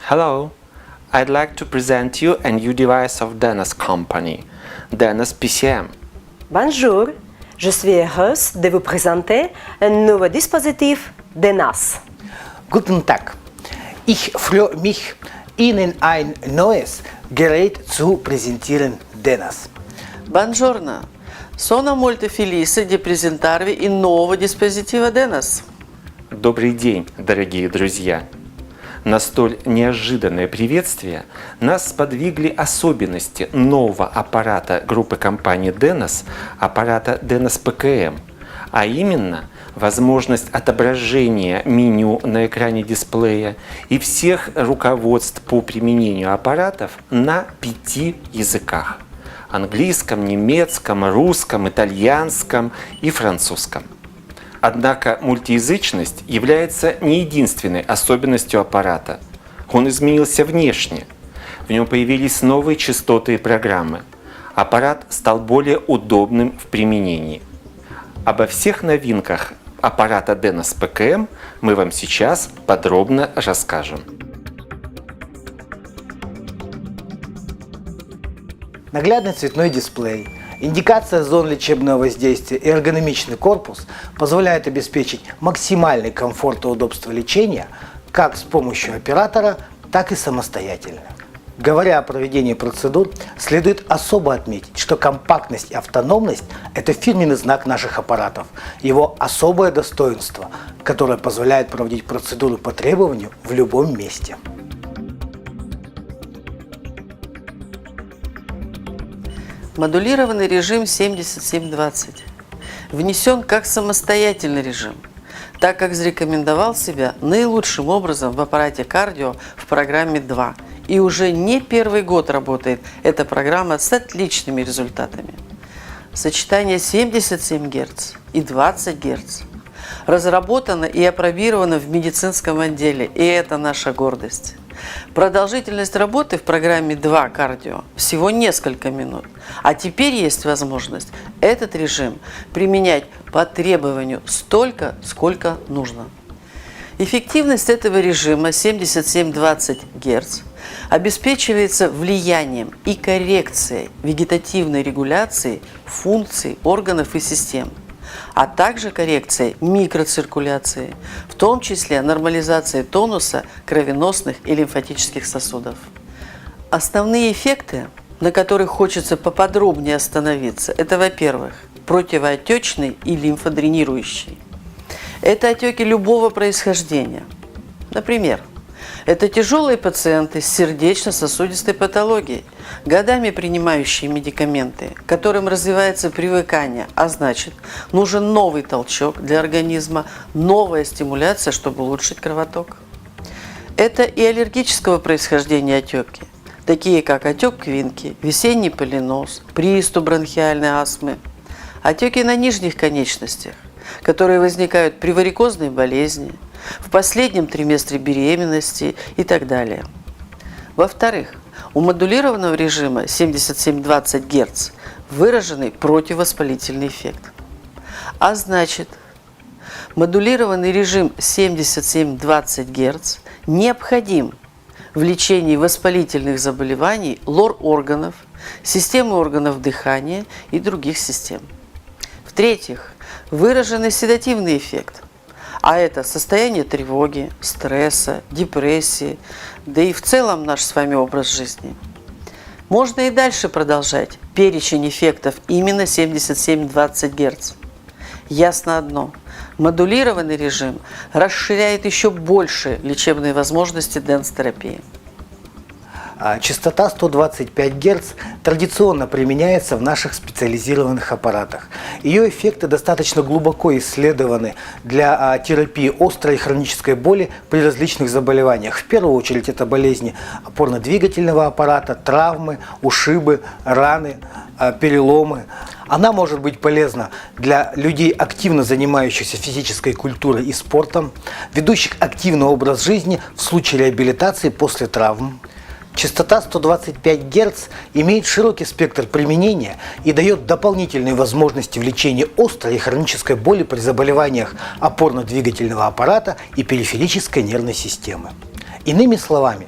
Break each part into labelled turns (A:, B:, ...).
A: Hello, I'd like to present you a new device of Denos company, Denos PCM.
B: Bonjour, je suis heureuse de vous présenter un nouveau dispositif Denos.
C: Guten Tag, ich freue mich, Ihnen ein neues Gerät zu präsentieren, Denos.
D: Buongiorno, sono molto felice di presentarvi il nuovo dispositivo Denos.
A: Добрый день, дорогие друзья! На столь неожиданное приветствие нас сподвигли особенности нового аппарата группы компании Denos, аппарата Denos PCM, а именно возможность отображения меню на экране дисплея и всех руководств по применению аппаратов на 5 языках – английском, немецком, русском, итальянском и французском. Однако мультиязычность является не единственной особенностью аппарата. Он изменился внешне. В нем появились новые частоты и программы. Аппарат стал более удобным в применении. Обо всех новинках аппарата Denos PCM мы вам сейчас подробно расскажем.
C: Наглядный цветной дисплей, индикация зон лечебного воздействия и эргономичный корпус позволяют обеспечить максимальный комфорт и удобство лечения как с помощью оператора, так и самостоятельно. Говоря о проведении процедур, следует особо отметить, что компактность и автономность – это фирменный знак наших аппаратов, его особое достоинство, которое позволяет проводить процедуры по требованию в любом месте.
D: Модулированный режим 7720 внесен как самостоятельный режим, так как зарекомендовал себя наилучшим образом в аппарате кардио в программе 2. И уже не первый год работает эта программа с отличными результатами. Сочетание 77 Гц и 20 Гц разработано и апробировано в медицинском отделе, и это наша гордость. Продолжительность работы в программе 2 кардио всего несколько минут, а теперь есть возможность этот режим применять по требованию столько, сколько нужно. Эффективность этого режима 77-20 Гц обеспечивается влиянием и коррекцией вегетативной регуляции функций органов и систем, а также коррекцией микроциркуляции, в том числе нормализацией тонуса кровеносных и лимфатических сосудов. Основные эффекты, на которых хочется поподробнее остановиться, это, во-первых, противоотечный и лимфодренирующий. Это отеки любого происхождения. Например, это тяжелые пациенты с сердечно-сосудистой патологией, годами принимающие медикаменты, которым развивается привыкание, а значит, нужен новый толчок для организма, новая стимуляция, чтобы улучшить кровоток. Это и аллергического происхождения отеки, такие как отек квинки, весенний полиноз, приступ бронхиальной астмы, отеки на нижних конечностях, которые возникают при варикозной болезни, в последнем триместре беременности и так далее. Во-вторых, у модулированного режима 77-20 Гц выраженный противовоспалительный эффект. А значит, модулированный режим 77-20 Гц необходим в лечении воспалительных заболеваний лор-органов, системы органов дыхания и других систем. В-третьих, выраженный седативный эффект. А это состояние тревоги, стресса, депрессии, да и в целом наш с вами образ жизни. Можно и дальше продолжать перечень эффектов именно 77-20 Гц. Ясно одно – модулированный режим расширяет еще больше лечебные возможности денс-терапии.
C: Частота 125 Гц традиционно применяется в наших специализированных аппаратах. Ее эффекты достаточно глубоко исследованы для терапии острой и хронической боли при различных заболеваниях. В первую очередь это болезни опорно-двигательного аппарата, травмы, ушибы, раны, переломы. Она может быть полезна для людей, активно занимающихся физической культурой и спортом, ведущих активный образ жизни в случае реабилитации после травм. Частота 125 Гц имеет широкий спектр применения и дает дополнительные возможности в лечении острой и хронической боли при заболеваниях опорно-двигательного аппарата и периферической нервной системы. Иными словами,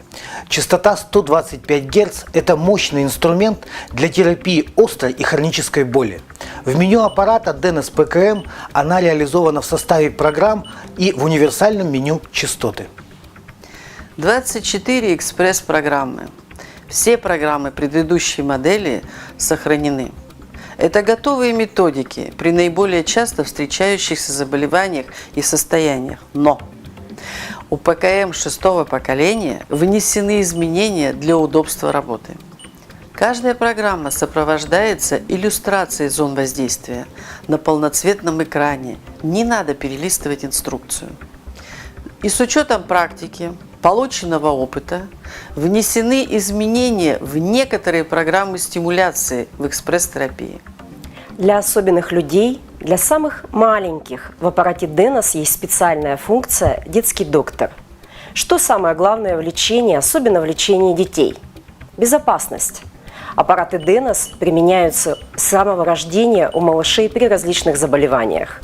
C: Частота 125 Гц – это мощный инструмент для терапии острой и хронической боли. В меню аппарата Denos PKM она реализована в составе программ и в универсальном меню частоты.
D: 24 экспресс-программы. Все программы предыдущей модели сохранены. Это готовые методики при наиболее часто встречающихся заболеваниях и состояниях. Но у ПКМ 6-го поколения внесены изменения для удобства работы. Каждая программа сопровождается иллюстрацией зон воздействия на полноцветном экране. Не надо перелистывать инструкцию. И с учетом практики, полученного опыта, внесены изменения в некоторые программы стимуляции в экспресс-терапии.
B: Для особенных людей, для самых маленьких в аппарате Denos есть специальная функция «Детский доктор». Что самое главное в лечении, особенно в лечении детей? Безопасность. Аппараты Denos применяются с самого рождения у малышей при различных заболеваниях.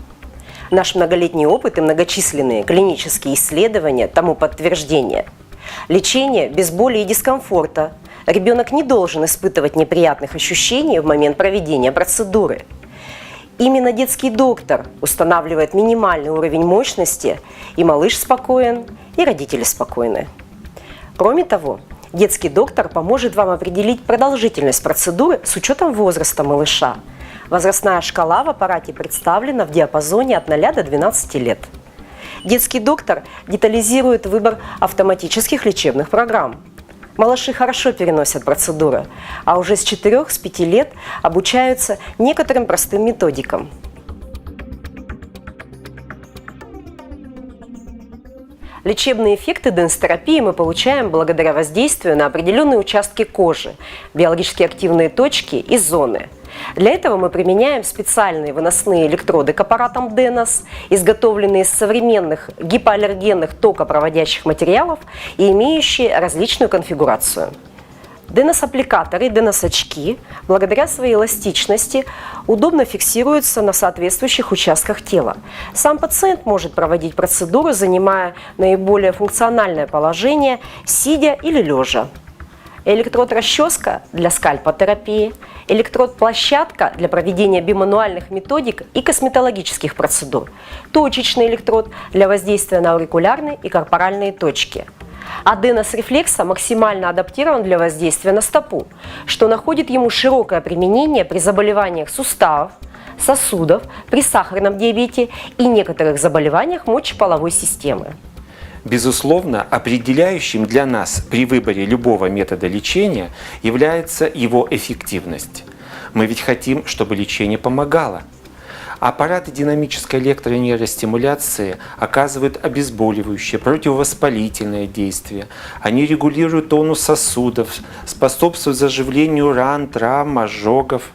B: Наш многолетний опыт и многочисленные клинические исследования тому подтверждение. Лечение без боли и дискомфорта. Ребенок не должен испытывать неприятных ощущений в момент проведения процедуры. Именно детский доктор устанавливает минимальный уровень мощности, и малыш спокоен, и родители спокойны. Кроме того, детский доктор поможет вам определить продолжительность процедуры с учетом возраста малыша. Возрастная шкала в аппарате представлена в диапазоне от 0 до 12 лет. Детский доктор детализирует выбор автоматических лечебных программ. Малыши хорошо переносят процедуры, а уже с 4-5 лет обучаются некоторым простым методикам. Лечебные эффекты денстерапии мы получаем благодаря воздействию на определенные участки кожи, биологически активные точки и зоны. Для этого мы применяем специальные выносные электроды к аппаратам Denos, изготовленные из современных гипоаллергенных токопроводящих материалов и имеющие различную конфигурацию. Denos-аппликаторы и Denos-очки, благодаря своей эластичности, удобно фиксируются на соответствующих участках тела. Сам пациент может проводить процедуру, занимая наиболее функциональное положение, сидя или лежа. Электрод-расческа для скальпотерапии, электрод-площадка для проведения бимануальных методик и косметологических процедур, точечный электрод для воздействия на аурикулярные и корпоральные точки. А Denos рефлекса максимально адаптирован для воздействия на стопу, что находит ему широкое применение при заболеваниях суставов, сосудов, при сахарном диабете и некоторых заболеваниях мочеполовой системы.
A: Безусловно, определяющим для нас при выборе любого метода лечения является его эффективность. Мы ведь хотим, чтобы лечение помогало. Аппараты динамической электронейростимуляции оказывают обезболивающее, противовоспалительное действие. Они регулируют тонус сосудов, способствуют заживлению ран, травм, ожогов.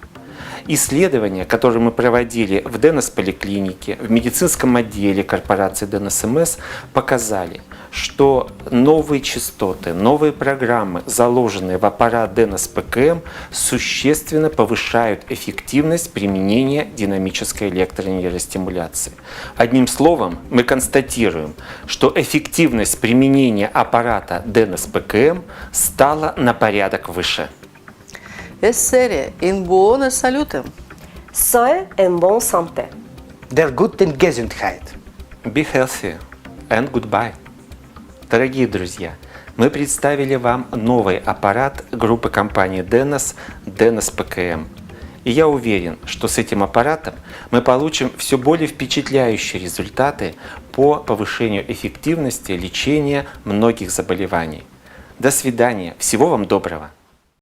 A: Исследования, которые мы проводили в Denos поликлинике, в медицинском отделе корпорации Denos МС, показали, что новые частоты, новые программы, заложенные в аппарат Denos PKM, существенно повышают эффективность применения динамической электронейростимуляции. Одним словом, мы констатируем, что эффективность применения аппарата Denos PKM стала на порядок выше.
D: Essere in buona salute.
B: Soyez en bonne santé.
C: Der guten Gesundheit.
A: Be healthy and goodbye. Дорогие друзья, мы представили вам новый аппарат группы компании Denos PKM. И я уверен, что с этим аппаратом мы получим все более впечатляющие результаты по повышению эффективности лечения многих заболеваний. До свидания, всего вам доброго!